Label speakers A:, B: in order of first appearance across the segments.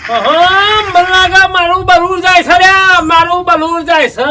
A: મને લાગે મારું બલૂર જાય છે રે, મારું બલૂર જાય છે.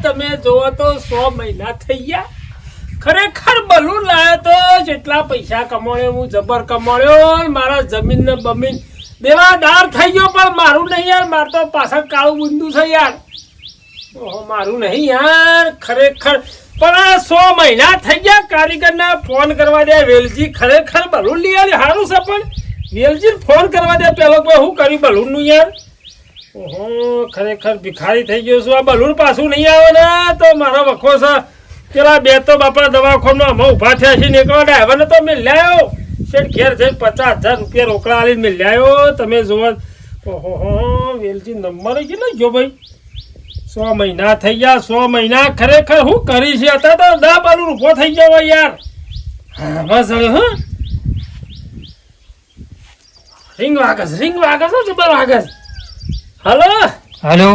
A: તમે જોવો તો 100 મહિના થઈ ગયા. ખરેખર બલૂર લાયો તો જેટલા પૈસા કમાયો હું જબર કમાયો. મારા જમીન ને બમીન દેવાદાર થઈ ગયો, પણ મારું નહીં યાર. મારે તો પાછળ કાળું બુંદુ છે યાર. ઓહો, મારું નહીં યાર ખરેખર. પણ 100 મહિના થઈ ગયા. કારીગરને ફોન કરવા દે. વેલજી ખરેખર બલૂર લઈ આવી સારું છે, પણ વેલજી ફોન કરવા દે પેલો. શું કર્યું બલૂર નું યાર? ઓહો, ખરેખર ભિખારી થઈ ગયો છું. આ બલૂર પાછું નહીં આવે ને તો મારો વખો છે. પેલા બે તો બાપા દવાખાના અમે ઉભા થયા છે ને એક ડ્રાઈવરને તો મેં લાવ્યો શેઠ ઘેર જઈને 50,000 રૂપિયા રોકડા આલીને મેં લાવ્યો. તમે જોવો. ઓહો, વેલજી નંબર કેટલો ગયો ભાઈ? 100 મહિના થઈ ગયા. 100 મહિના ખરેખર શું કરી છે? અત્યારે તો 10 બલૂર ઉભો થઈ ગયો હોય યાર. હા બસ હવે. હા, રિંગ વાગસ જબર વાગસ. Hello
B: hello.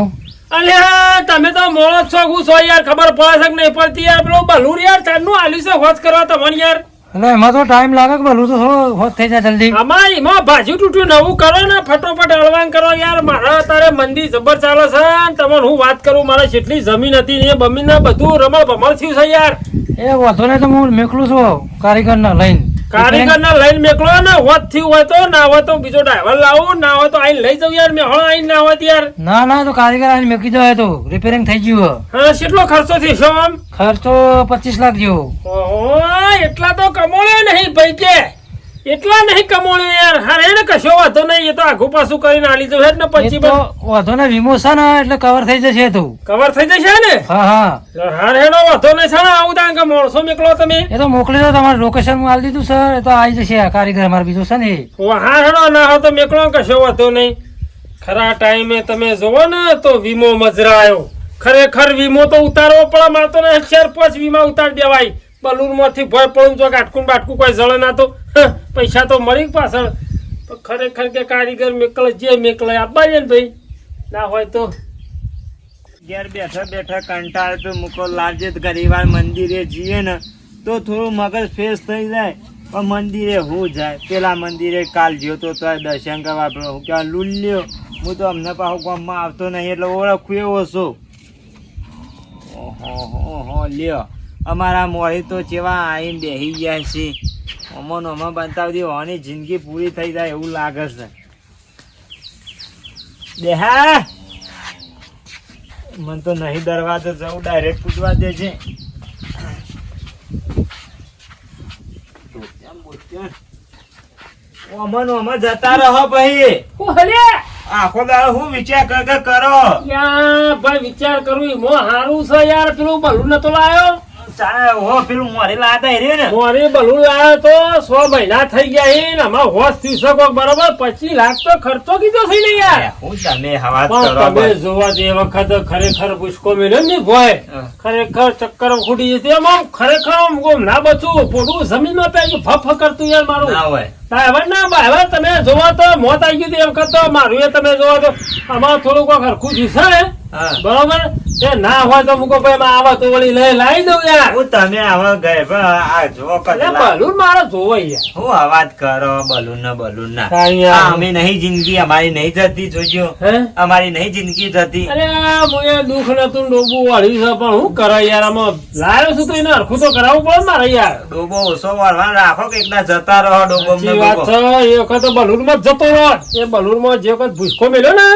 A: અલ્યા તમે તો મોળો છો હું છો યાર? ખબર પડે છે કે નહીં પડતી યાર? પેલો બલૂર યાર ચારનું આલ્યું છે હોજ કરવા તમને યાર.
B: એટલે એમાં તો ટાઈમ લાગે કે ભલું તો હોત થઈ જાય જલ્દી.
A: આમાં એમાં ભાજી તૂટ્યું નવું કરો ને ફટોફટ હળવાન કરો યાર. મારા અત્યારે મંદી જબર ચાલે છે ને તમને હું વાત કરું. મારે જેટલી જમીન હતી ને એ બમીન ને બધું રમણ ભમણ થયું છે યાર.
B: એ વાંધો નહીં તો હું મેકલું છું કારીગરને લઈને.
A: કારીગરને લઈને મેકલો ને હોત થયું હોય તો, ના હોય તો બીજો ડ્રાઈવર લાવું, ના હોય તો આઈને લઈ જાઉં યાર. મેં હળ આઈને ના હોય યાર.
B: ના તો કારીગર આવીને મેકી જાય તો રિપેરિંગ થઈ ગયું.
A: હા, કેટલો ખર્ચો થયો આમ?
B: ખર્ચો 25 લાખ જેવો.
A: ઓહો, એટલા તો કમોળ્યો નહીં ભાઈ કે. એટલા નહીં કમોળ્યો યાર. હા એને કશો વાંધો નહીં. એ તો આઘું પાછું કરીને આલી જવું ને પછી.
B: વાંધો ને વીમો છે ને એટલે કવર થઈ જશે. તો
A: કવર થઈ જશે ને?
B: હા
A: એનો વાંધો નહીં છે ને. આવું તાંગ મોણસો મોકલો તમે.
B: એ તો મોકલી દો. તમારું લોકેશન હું આલી દીધું સર. એ તો આવી જશે કારીગર અમારે બીજો છે ને.
A: હા હેડો ના હોય તો મેકલો, કશો વાંધો નહીં. ખરા ટાઈમે તમે જોવો ને તો વીમો મજરાયો. ખરેખર વીમો તો ઉતારવો પડે. મારે તો 4-5 વીમા ઉતારી દેવાય. બલૂર માંથી ભય પડું તો ગાટકું બાટકું કોઈ જળે ના તો પૈસા તો મળી પાછળ. ખરેખર કે કારીગર મેકલે જે મેકલે આપવા ને ભાઈ. ના હોય તો
C: ઘેર બેઠા બેઠા કંટાળ તો મૂકો લાગે. ઘણી વાર મંદિરે જઈએ ને તો થોડું મગજ ફ્રેશ થઈ જાય. પણ મંદિરે હું જાય. પેલા મંદિરે કાલ જ્યો તો દર્શન કરવા હું ક્યાં લુલ્યો. હું તો અમને પાછું ગામમાં આવતો નહીં એટલે ઓળખું એવો છું. ઓહો લ્યો અમારા મોડી તો જેવા આવીને બેસી ગયા છે. અમોનો અમે બતાવી દે આની જિંદગી પૂરી થઈ જાય એવું લાગે છે. દેહા મને તો નહીં દરવાજો જવું, ડાયરેક્ટ પૂછવા દે છે. ઓમાં જતા રહો ભાઈ. આખો દાડો હું વિચાર કરો
A: યાર ભાઈ. વિચાર કરું એમાં હારું છે યાર. પેલું બલૂન નતો લાયો?
C: પેલું મોરે લાતા રે ને.
A: મોરે બલૂન લાયો તો 100 મહિના થઈ ગયા. એ ને આમાં હોશ થઈ શકો બરાબર. 25 લાખ તો ખર્ચો કીધો થઈ ને યાર.
C: હું તમે હવા
A: પણ તમે જોવા જે વખત ખરેખર પુષ્કો મેળ્યો ને ભોય. ખરેખર ચક્કર ફૂટી જતી. આમ ખરેખર આમ ના બચું પોડું જમીનમાં પેલું ફફ કરતું યાર મારું.
C: ના હોય
A: ડ્રાઈવર ના ડ્રાઈવર તમે જોવા તો મોત આવી ગયું. એ વખત તો મારું એ તમે જોવા તો આમાં થોડું કોઈ હરખું જ્યુસે ને બરોબર. એ ના હોય તો મુકો ભાઈ આવા તો વળી લાવી દઉં યાર.
C: હું તમે આવા ગયે આ જો
A: બલૂન મારો જોવો યાર.
C: હું અવાજ કરો બલૂન ના અમે નહીં જિંદગી અમારી નહીં જતી. જોજો અમારી નહીં જિંદગી જતી.
A: અરે મુએ દુઃખ નતું ડોબું વાળ્યું છે પણ હું કરે યાર. આમાં લાવ્યો છું તો એને હરખું તો કરાવવું પડે મારે યાર.
C: ડોબો ઓછો વળવા રાખો કે એકલા જતા રહો. ડોબો
A: વાત છે. એ વખત બલૂન માં જતો રહો. એ બલૂન માં જે વખત ભૂસકો મેલ્યો ને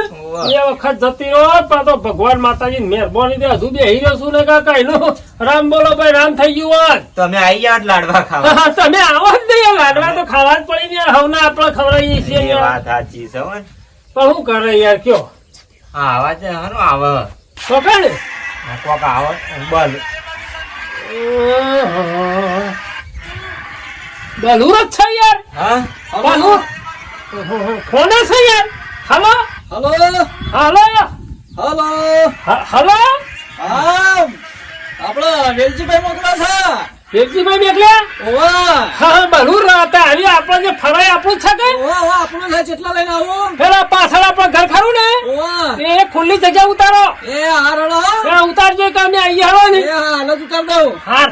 A: એ વખત જતી રહો. પણ તો ભગવાન માતાજી મહેરબાની દે હજુ બે હીરો છું ને કાકા એનો રામ બોલો ભાઈ. રામ થઈ ગયું હોત.
C: તમે આવી જાવ લાડવા ખાવા.
A: તમે આવો જ નહીં. લાડવા તો ખાવા જ પડી ને. હવે આપણે ખવડાવીએ છીએ.
C: વાત સાચી છે.
A: પણ શું કરે યાર કયો?
C: હા અવાજ હાનો આવે
A: તો ને
C: કોક આવે બલ
A: બલૂર જ છે યાર.
C: હા
A: બલૂર કોને છે યાર? Hello
B: hello
A: hello
B: hello
A: hello.
B: હા આપડા વેલજીભાઈ મોકલા છે.
A: વેલજીભાઈ નીકળ્યા? હા બલૂર હતા. આવી આપણે જે ફરાય આપણું છે કે
B: આપણું છે. કેટલા લઈને આવું?
A: પેલા પાછળ આપણે ઘર ખરું ને એ ખુલ્લી જગ્યા ઉતારો.
B: એ હારડો
A: ઉતારજો કે અમે આવીએ. હલો ને
B: હાલ જ ઉતાર દઉં.
A: હાર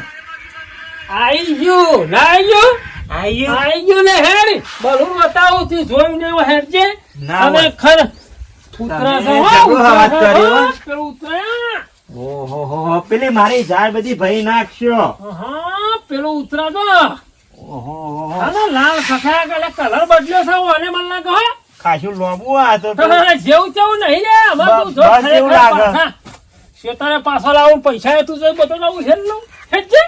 A: આવી ગયું ના આવી ગયું.
C: આયો
A: આઈ ગયું ને હેડ બલૂન બતાવું તું જોઈને એવો હેડ છે
C: ના
A: અને
C: હોય.
A: ખર ઉતરા
C: તમે
A: છે, હો,
C: જબરો
A: ઉતરા
C: વાત
A: છે,
C: કર્યો,
A: હો,
C: હો.
A: પેલું ઉતરા.
C: ઓહો પેલી મારી ઝાડ બધી ભરી નાખશો.
A: હા પેલું ઉતરા તો
C: ઓહો
A: આનો લાલ સખા કલર બદલ્યો છે અને મને લાગે હો
C: ખાસું લોબુ આ તો
A: જેવું તેવું નહીં લે અમાર તું જો
C: બસ જેવું
A: ખરેખર
C: લાગે.
A: પાછા. શેતાને પાછો લાવું પૈસા એ તું જોઈ બધું લાવું હેડ લઉં હેડ જે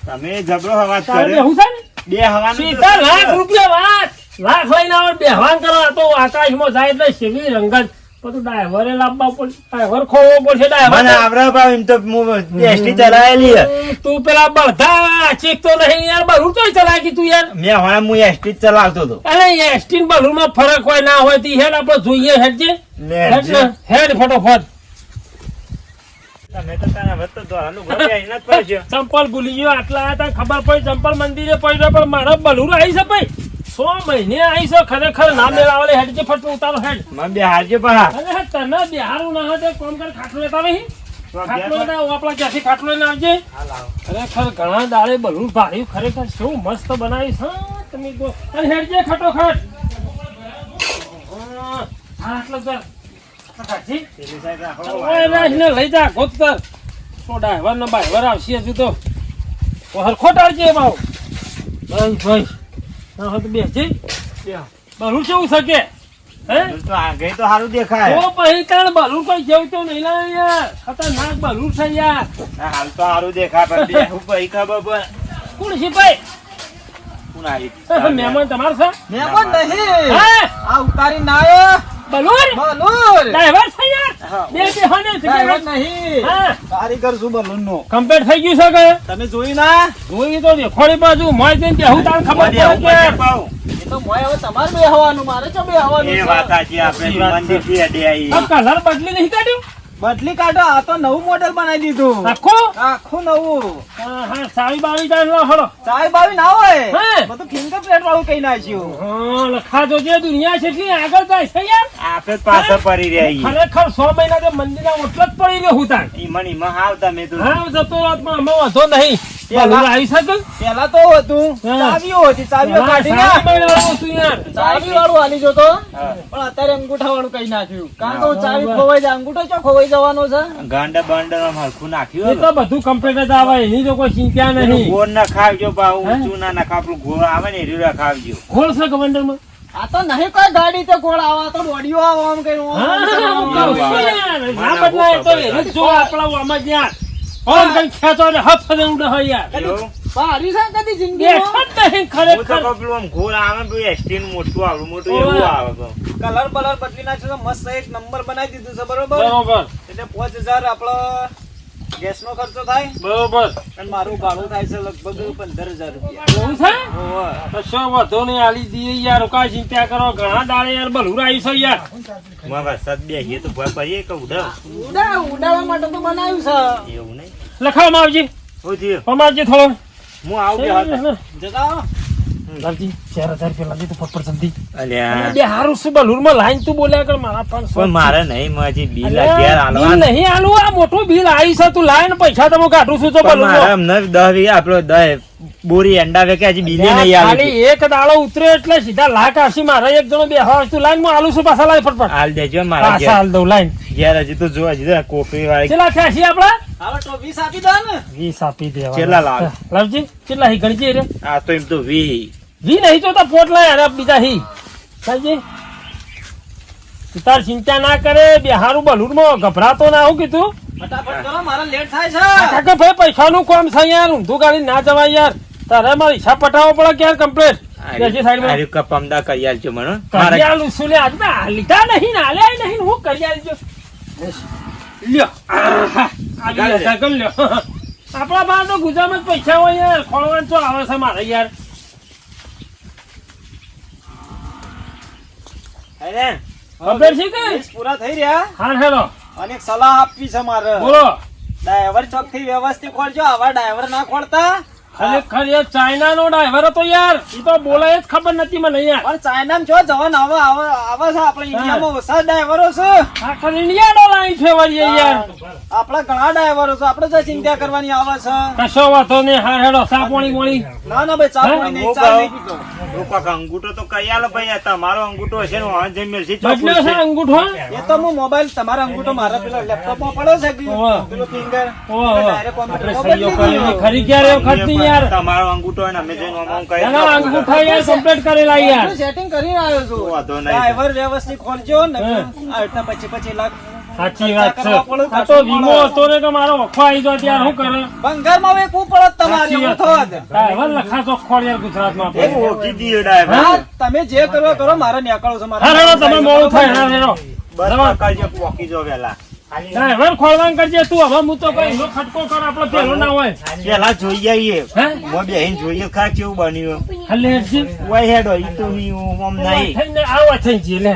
C: તમે જબરો અવાજ
A: તારે
C: કર્યો.
A: બેહું છે ને
C: બે હવાનું
A: સીધા લાખ રૂપિયા વાત લાખ લઈને આવે બેહવાન કરવા તો આકાશમાં જાય એટલે શેવી રંગત બધું ડ્રાઈવરે લાવવા પડશે ડ્રાઈવર ખોવો પડશે
C: મને
A: ડ્રાઈવર
C: આવડે ભાવ એમ તો એસટી ચલાયેલી હે.
A: તું પેલા બળધા ચીક તો નહીં યાર બલૂન તો ચલાવી તું યાર
C: મેં હમણાં હું એસટી જ ચલાવતો હતો.
A: અરે એસટી ને બલૂન માં ફરક હોય ના હોય તી હેડ આપણે જોઈએ હેડ જે હેડ ને, હેડ ફટોફટ
C: તમે તો તારા વચ્ચે દોરાનું ઘર આઈને જ પડશે.
A: ચંપલ ભૂલી ગયો આટલા હતા ખબર પડી ચંપલ મંદિરે પડ્યો પણ મારા બલૂન આવી છે ભાઈ 100 મહિને આવી છે ખરેખર ના મેળાવલે હેડ જે ફટ ઉતારો હેડ
C: મને બે હારજો પા.
A: અરે તને બિહારું ના હોય તો કોમ કર ખાટલો લેતા નહીં
C: તો
A: ખાટલો
C: બે
A: લેતા આપણા ક્યાંથી ખાટલો લઈને આવજે
C: હાલ આવો.
A: ખરેખર ઘણા દાડે બલૂન ભાર્યું ખરેખર શું મસ્ત બનાવી છે તમે તો અને હેડ જે ખટોખટ હા આટલો કર કાઢી
C: પેલી સાઈડ રાખો.
A: ઓય રાજને લઈ જા ગોત કર તો ડ્રાઈવર ને બાઈવર આવશે હજુ તો હરખોટ આવજે બાવ ભાઈ ભાઈ ના હોય તો બેસજે બલૂન કેવું શકે હે
C: તો આગળ તો સારું દેખાય.
A: તો પછી તાણ બલૂન કોઈ જેવું તો નહીં લાવે યાર ખતરનાક બલૂન છે યાર
C: હાલ તો સારું દેખાય પણ બેહું પછી ખબર પડે.
A: કોણ છે ભાઈ
C: કોણ આવી?
A: મહેમાન તમારો છે
D: મહેમાન નહીં
A: હે
D: આ ઉતારી ના આયો
A: બલૂન
D: બલૂન
A: ડ્રાઈવર છે યાર
D: હા.
A: બે બેહોને છે
D: ડ્રાઈવર નહીં
A: હા
D: કારીગર છું બલૂન નો
A: કમ્પ્લીટ થઈ ગયું છે કે
D: તમે જોયું ના
A: જોઈ તો દેખોડી બાજુ મોય જઈને બેહું તાણ ખબર
C: બધે હું
A: પડે
C: બધે પાઉં.
D: એ તો મોય હવે તમારે બેહવાનું મારે ચો બેહવાનું
C: એ વાત સાચી. આપણે મંદિરથી અડે આવી.
A: આ કલર બદલી નહીં કાઢ્યું
D: બદલી કાઢો આ તો નવું મોડેલ બનાવી દીધું
A: આખો
D: આખું નવું
A: હા સાવી બાવી તાણ લો હળો
D: ચાય બાવી ના હોય
A: હે?
D: બધું ફિંગરપ્રિન્ટ વાળું કઈ નાખ્યું
A: હા લખા જો જે દુનિયા છે એટલી આગળ જાય છે યાર
C: આપણે જ પાછળ પડી રહ્યા
A: ખરેખર 100 મહિના તો મંદિરના ઓટલો જ પડી રહ્યો હું તાણ
C: ઈમાં હાવ તમે તો
A: હા જતો રાતમાં અમે વાંધો નહીં
D: પેલા-
A: બલૂન આવી શકે
D: પેલા તો હતું
A: હા.
D: ચાવીઓ હતી ચાવીઓ
A: હા,
D: કાઢી
A: સાવી
D: ના
A: બાવી વાળું હતું યાર
D: ચાવી વાળું હાલી જતો
C: હા.
D: પણ અત્યારે અંગૂઠા વાળું કઈ નાખ્યું કારણ કે ચાવી ખોવાઈ જાય અંગૂઠો ચો ખોવાઈ જવાનો છે
C: ગાંડા બાંડા હરખું
A: એ
C: નાખ્યું
A: તો બધું કમ્પ્લીટ જ આવે એની તો કોઈ ચિંતા નહીં
C: ગોળ ના ખાવજો બા
A: હે?
C: ઊંચું ના નાખ આપણું ગોળ આવે ને એર્યું ના ખાવજો.
A: ખોલ છે કમાન્ડરમાં
D: આ તો નહીં કોઈ ગાડી તે કોણ આવા તો બોડીઓ આવા આમ કઈ આમ
A: હા,
D: કઈ આમ
A: હું
D: આમ
A: કહું છું
D: આવે.
A: યાર. ના બદલાય તો એને જ જો આપણા આમાં જ યાર. ઓમ કઈ ખેંચો ને હફ થઈને ઉડે હોય યાર.
C: એવું?
D: બારી છે કદી
A: બેઠો
D: જિંદગીમાં
A: જ નહીં
C: હું તો
A: ખરેખર.
C: કહું પેલું આમ ગોળ આવે ને પેલું એસટી નું મોટું આવડું મોટું
A: ઓવે.
C: એવું આવે કહું.
D: કલર બલર બદલી નાખ્યો તો મસ્ત એક નંબર બનાવી દીધું છે બરોબર
A: બરોબર
D: એટલે 5000 આપણો ગેસ નો ખર્ચો થાય
A: બરોબર
D: અને મારું ભાડું થાય છે લગભગ 15000 રૂપિયા
A: એવું છે
D: ઓવે.
A: કશો વાંધો નહીં આલી દઈએ યાર કાંઈ ચિંતા કરો ઘણા દાડે યાર બલુર આવી છે યાર
C: માં વરસાદ બેસીએ તો ભય પડીએ કે ઉડાવ
D: ઉડાડવા માટે તો બનાવ્યું છે
C: એવું નહીં.
A: લખાવવામાં આવજે
C: શું થયું?
A: પમાવજે થોડો
C: હું આવું બે હાથ.
D: જતા
A: લાલજી 4000 રૂપિયા લાવજે તું ફટફટ જલ્દી
C: અલ્યા
A: બે હારું શું બલુરમાં લાઈન તું બોલ્યા કર મારા 500
C: પણ મારે નહીં માજી બિલ
A: અલ્યા,
C: 11
A: બિલ
C: આલવાનું.
A: નહીં આલું આ મોટું બિલ આવી છે તું લાઈન પૈસા તો હું કાઢું છું તો
C: પણ મારે
A: બલુરમાં
C: અમને 10 વીઘા આપણો 10 બોરી અંડા વેકે હજી બિલે નહીં આવ્યું.
A: ખાલી એક દાડો ઉતરે એટલે સીધા લાખ આસી મારે એક જણો બે હા તું લાઈન માં આલું છું પાછા લાઈ ફટફટ
C: હાલ દેજો મારા
A: પાછા હાલ દઉં લાઈન
C: ઘેર હજી તો જો હજી તો કોકરી વાળી
A: ચેલા થયા આપડા
D: હવે તો 20 આપી દો ને
A: 20 આપી દેવા
C: ચેલા લાવ?
A: લાવજી ચેલા હી ગણજે રે
C: આ તો એમ તો 20
A: વી નહીં તો તા પોટ લાય અરે બીજા હી સાજી તું તાર ચિંતા ના કરે બે હારું બલુરમાં ગભરાતો ના આવું કીધું
D: ફટાફટ કરો મારા લેટ થાય છે
A: કાકા ભાઈ પૈસાનું કામ છે યાર ઊંધું ગાડી ના જવાય યાર તારે મારે હિસાબ પટાવવો પડે કે યાર કમ્પ્લીટ બેસી સાઈડમાં
C: આર્યું કપમદા કરી આલજો મને.
A: કરિયાલું શું લે આજ ના લીધા નહીં ને આલ્યા નહીં ને હું કરિયાલ લ્યો આહા, આવી ગયા ગણ લ્યો આપણા બહાર તો ગુજરાતમાં જ પૈસા હોય યાર ખોળવાનું તો આવે છે મારે યાર
C: અરે
A: ખબર છે કે
D: વીસ પૂરા થઈ રહ્યા
A: હા હેલો
D: અને એક સલાહ આપવી છે મારે
A: બોલો
D: ડ્રાઈવર ચોક થી વ્યવસ્થિત ખોલજો આવા ડ્રાઈવર ના ખોલતા
A: ખરેખર એ ચાઇનાનો ડ્રાઈવર હતો યાર ઈ તો બોલાય જ ખબર નથી મને યાર
D: પણ ચાઇનામાં જો જવાન આવે છે આપણે ઇન્ડિયામાં વસા ડ્રાઈવરો છે
A: આખર ઇન્ડિયાનો લાઈન છે વળી યાર
D: આપણા ઘણા ડ્રાઈવરો છે આપણે તો ચિંતા કરવાની આવે છે
A: કશો વાતો ને હાર હેડો સા પાણી મોણી
D: ના ના ભાઈ ચા પાણી નહીં ચા નહીં પીતો
C: રૂપક અંગૂઠો તો કઈ આલો ભાઈ આ તમારો અંગૂઠો હશે ને વાં જઈ છે
A: બદલ્યો છે અંગૂઠો
D: એ તો હું મોબાઈલ તમારો અંગૂઠો મારા પેલા લેપટોપમાં પડ્યો છે કે
A: ઓહો.
D: પેલો ફિંગર
A: ઓહો.
D: ડાયરેક્ટ
A: આપણે
D: કોમ્પ્યુટર
A: સહીઓ કરી ખરી ક્યારે વખત ની યાર
C: તમારો અંગૂઠો હોય ને અમે જઈને આમ કહી
A: એના અંગૂઠા યાર કમ્પ્લીટ કરેલા યાર
D: સેટિંગ કરીને આવ્યો છું
C: વાંધો નહીં.
D: ડ્રાઈવર વ્યવસ્થિત ખોલજો ને
A: હા.
D: આ રીતના 25 લાખ
A: સાચી વાત છે આ તો વીમો હતો ને કે મારો વખો આવી ગયો ત્યારે શું કરે
D: બંગાળમાં વેકવું પડે તમારે
A: સાચી
D: એવું
A: વાત
D: થવા દે.
A: છે. ડ્રાઈવર લખાશો ખોળ યાર ગુજરાતમાં આપણે.
C: એવું ઓળખી દીધું ડ્રાઈવર.
D: હા, તમે જે કરો કરો મારે નીકળો છો
A: હા હેડો તમે મોડું થાય હા હેડો
C: બસ પકડજો, પોકી જો વહેલા.
A: ડ્રાઈવર ખોળવાન કરજે તું હવે હું તો કઈ એનો ખટકો કર આપણો પેલો ના હોય
C: પેલા જોઈ આવીએ.
A: હે
C: મોં બેહીને જોઈએ ખરા કેવું બન્યું.
A: હલે હેડજી
C: ઓય હેડો, ઈ તો નહીં, ઓમ નહીં.
A: થઈને આવો થઈ જઈએ લે